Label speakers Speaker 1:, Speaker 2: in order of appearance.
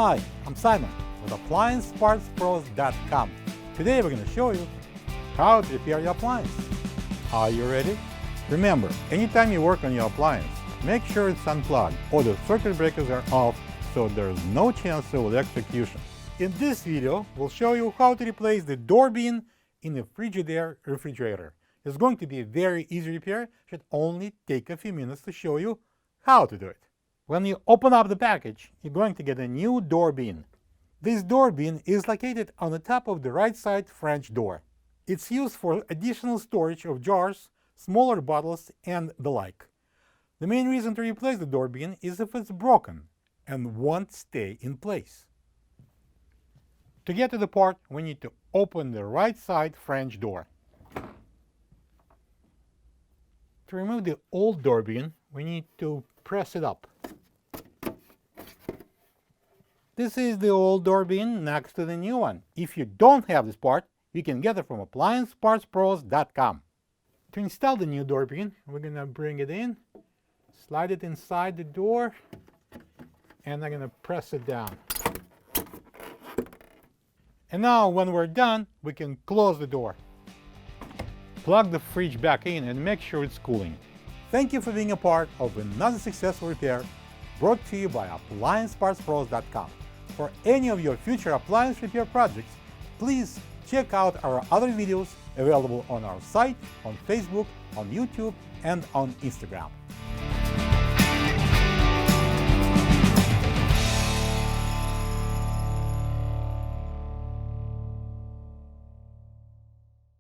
Speaker 1: Hi, I'm Simon with AppliancePartsPros.com. Today we're going to show you how to repair your appliance. Are you ready? Remember, anytime you work on your appliance, make sure it's unplugged or the circuit breakers are off so there's no chance of electrocution. In this video, we'll show you how to replace the door bin in a Frigidaire refrigerator. It's going to be a very easy repair. It should only take a few minutes to show you how to do it. When you open up the package, you're going to get a new door bin. This door bin is located on the top of the right side French door. It's used for additional storage of jars, smaller bottles, and the like. The main reason to replace the door bin is if it's broken and won't stay in place. To get to the part, we need to open the right side French door. To remove the old door bin, we need to press it up. This is the old door bin next to the new one. If you don't have this part, you can get it from AppliancePartsPros.com. To install the new door bin, we're going to bring it in, slide it inside the door, and I'm going to press it down. And now when we're done, we can close the door. Plug the fridge back in and make sure it's cooling. Thank you for being a part of another successful repair brought to you by AppliancePartsPros.com. For any of your future appliance repair projects, please check out our other videos available on our site, on Facebook, on YouTube, and on Instagram.